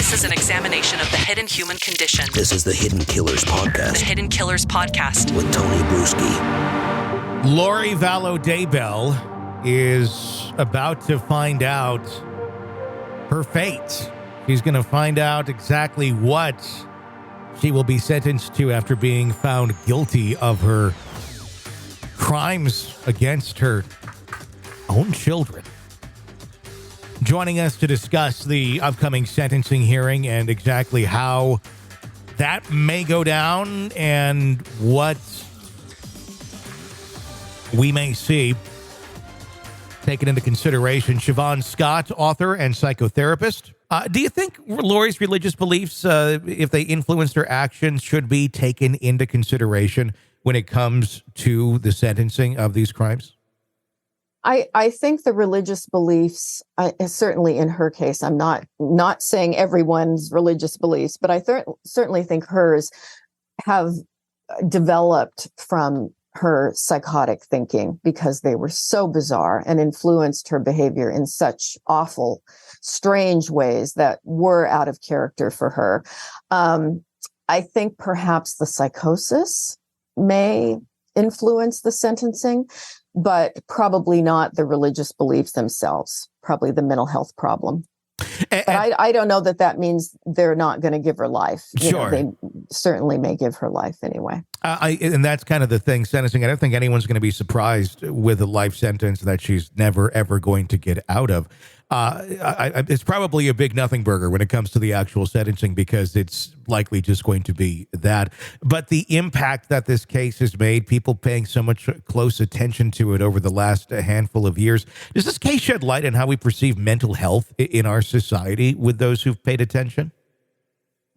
This is an examination of the hidden human condition. This is the Hidden Killers Podcast. The Hidden Killers Podcast. With Tony Brueski. Lori Vallow-Daybell is about to find out her fate. She's going to find out exactly what she will be sentenced to after being found guilty of her crimes against her own children. Joining us to discuss the upcoming sentencing hearing and exactly how that may go down and what we may see taken into consideration, Shavaun Scott, author and psychotherapist. Do you think Lori's religious beliefs, if they influenced her actions, should be taken into consideration when it comes to the sentencing of these crimes? I think the religious beliefs, certainly in her case, I'm not saying everyone's religious beliefs, but I certainly think hers have developed from her psychotic thinking because they were so bizarre and influenced her behavior in such awful, strange ways that were out of character for her. I think perhaps the psychosis may influence the sentencing, but probably not the religious beliefs themselves, probably the mental health problem. But I don't know that means they're not going to give her life. Sure. They certainly may give her life anyway. And that's kind of the thing, sentencing. I don't think anyone's going to be surprised with a life sentence that she's never, ever going to get out of. It's probably a big nothing burger when it comes to the actual sentencing because it's likely just going to be that. But the impact that this case has made, people paying so much close attention to it over the last handful of years, does this case shed light on how we perceive mental health in our society with those who've paid attention?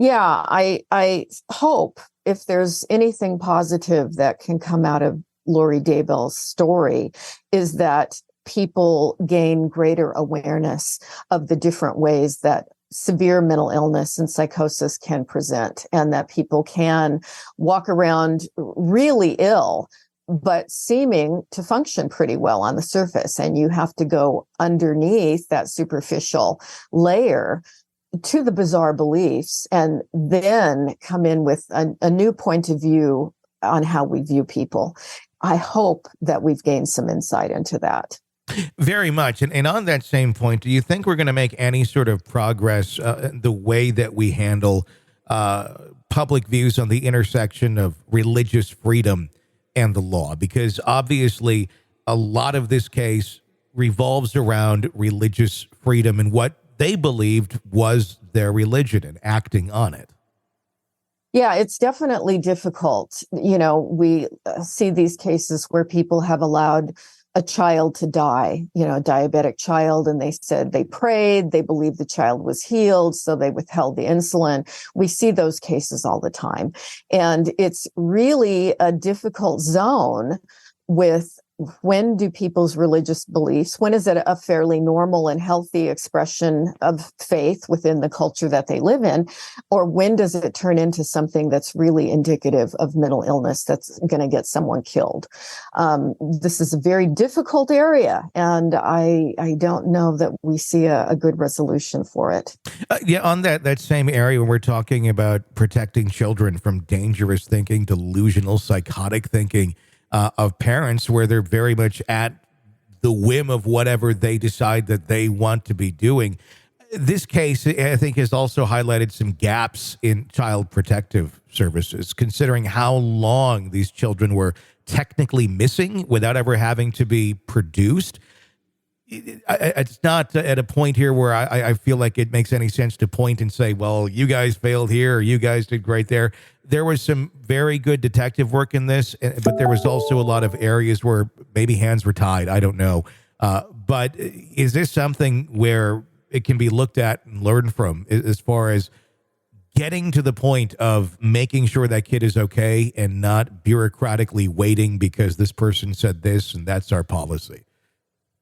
Yeah, I hope if there's anything positive that can come out of Lori Daybell's story is that people gain greater awareness of the different ways that severe mental illness and psychosis can present, and that people can walk around really ill, but seeming to function pretty well on the surface. And you have to go underneath that superficial layer to the bizarre beliefs and then come in with a new point of view on how we view people. I hope that we've gained some insight into that. Very much. And on that same point, do you think we're going to make any sort of progress the way that we handle public views on the intersection of religious freedom and the law? Because obviously a lot of this case revolves around religious freedom and what they believed was their religion and acting on it. Yeah, it's definitely difficult. You know, we see these cases where people have allowed a child to die, a diabetic child, and they said they prayed, they believed the child was healed, so they withheld the insulin. We see those cases all the time. And it's really a difficult zone with when do people's religious beliefs, when is it a fairly normal and healthy expression of faith within the culture that they live in, or when does it turn into something that's really indicative of mental illness that's going to get someone killed? This is a very difficult area, and I don't know that we see a good resolution for it. On that same area, when we're talking about protecting children from dangerous thinking, delusional, psychotic thinking, of parents where they're very much at the whim of whatever they decide that they want to be doing. This case, I think, has also highlighted some gaps in child protective services, considering how long these children were technically missing without ever having to be produced. It's not at a point here where I feel like it makes any sense to point and say, well, you guys failed here or you guys did great there. There was some very good detective work in this, but there was also a lot of areas where maybe hands were tied. I don't know. But is this something where it can be looked at and learned from as far as getting to the point of making sure that kid is okay and not bureaucratically waiting because this person said this and that's our policy?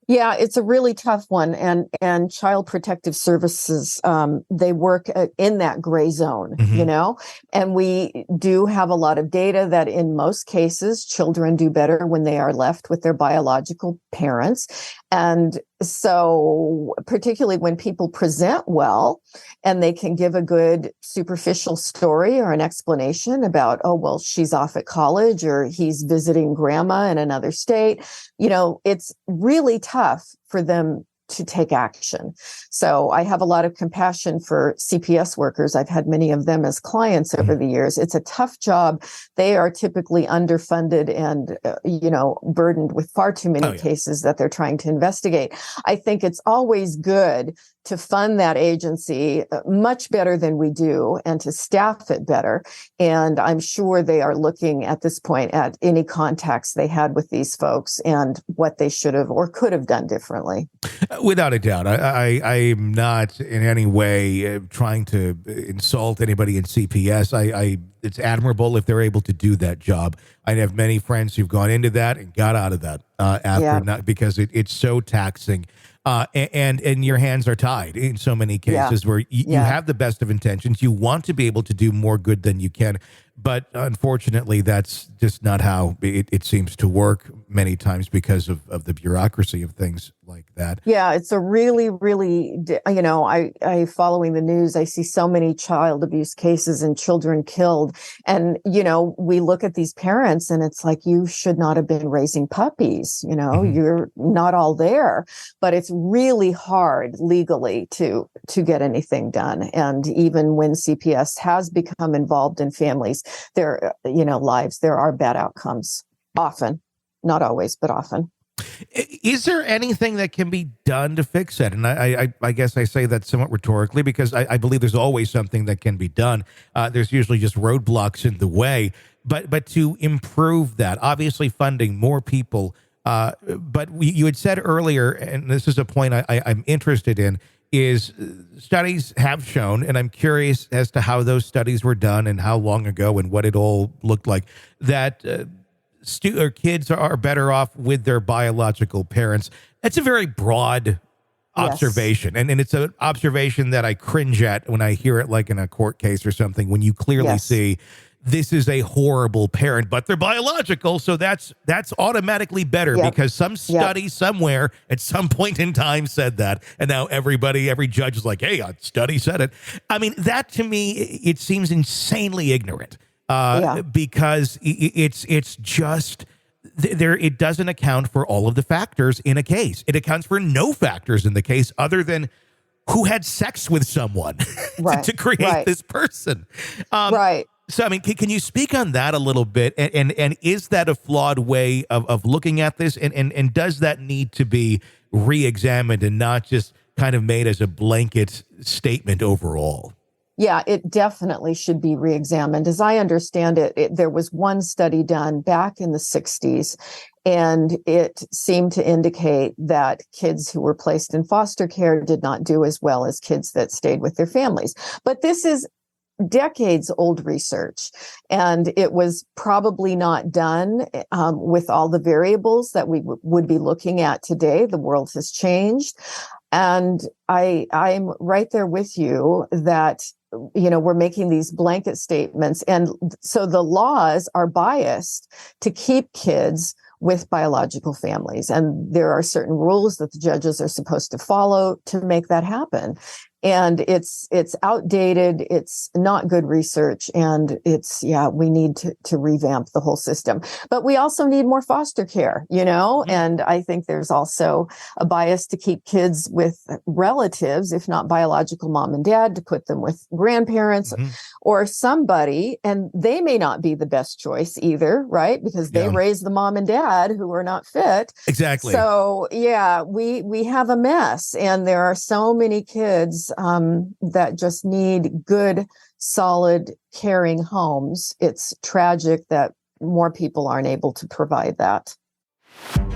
Yeah, it's a really tough one. And child protective services, they work in that gray zone, and we do have a lot of data that in most cases, children do better when they are left with their biological parents. And so particularly when people present well and they can give a good superficial story or an explanation about, oh, well, she's off at college or he's visiting grandma in another state, it's really tough for them to take action. So I have a lot of compassion for CPS workers. I've had many of them as clients over the years. It's a tough job. They are typically underfunded and, burdened with far too many cases that they're trying to investigate. I think it's always good to fund that agency much better than we do and to staff it better. And I'm sure they are looking at this point at any contacts they had with these folks and what they should have or could have done differently. Without a doubt. I am not in any way trying to insult anybody in CPS. It's admirable if they're able to do that job. I have many friends who've gone into that and got out of that after because it's so taxing. And your hands are tied in so many cases where you have the best of intentions. You want to be able to do more good than you can. But unfortunately, that's just not how it seems to work many times because of the bureaucracy of things like that. Yeah, it's a really, really, I following the news, I see so many child abuse cases and children killed. And, we look at these parents and it's like, you should not have been raising puppies. You're not all there. But it's really hard legally to get anything done. And even when CPS has become involved in families, lives, there are bad outcomes often, not always, but often. Is there anything that can be done to fix it? And I guess I say that somewhat rhetorically because I believe there's always something that can be done. There's usually just roadblocks in the way, but to improve that, obviously funding more people. But you had said earlier, and this is a point I'm interested in, is studies have shown, and I'm curious as to how those studies were done and how long ago and what it all looked like, that kids are better off with their biological parents. That's a very broad observation. And it's an observation that I cringe at when I hear it, like in a court case or something, when you clearly see this is a horrible parent, but they're biological. So that's automatically better because some study somewhere at some point in time said that. And now every judge is like, hey, a study said it. I mean, that to me, it seems insanely ignorant because it's just there. It doesn't account for all of the factors in a case. It accounts for no factors in the case other than who had sex with someone to create this person. So, I mean, can you speak on that a little bit? And is that a flawed way of looking at this? And does that need to be re-examined and not just kind of made as a blanket statement overall? Yeah, it definitely should be re-examined. As I understand it, there was one study done back in the 60s, and it seemed to indicate that kids who were placed in foster care did not do as well as kids that stayed with their families. But this is decades old research, and it was probably not done with all the variables that we would be looking at today. The world has changed, and I'm right there with you that we're making these blanket statements, and so the laws are biased to keep kids with biological families, and there are certain rules that the judges are supposed to follow to make that happen. And it's outdated. It's not good research. And we need to revamp the whole system. But we also need more foster care, and I think there's also a bias to keep kids with relatives, if not biological mom and dad, to put them with grandparents or somebody. And they may not be the best choice either, right? Because they raised the mom and dad who are not fit. Exactly. So, we have a mess. And there are so many kids that just need good, solid, caring homes. It's tragic that more people aren't able to provide that.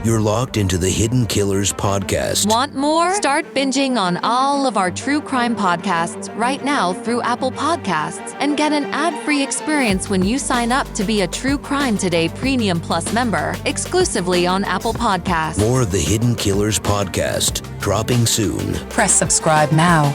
You're locked into the Hidden Killers podcast. Want more? Start binging on all of our true crime podcasts right now through Apple Podcasts and get an ad-free experience when you sign up to be a True Crime Today Premium Plus member exclusively on Apple Podcasts. More of the Hidden Killers podcast dropping soon. Press subscribe now.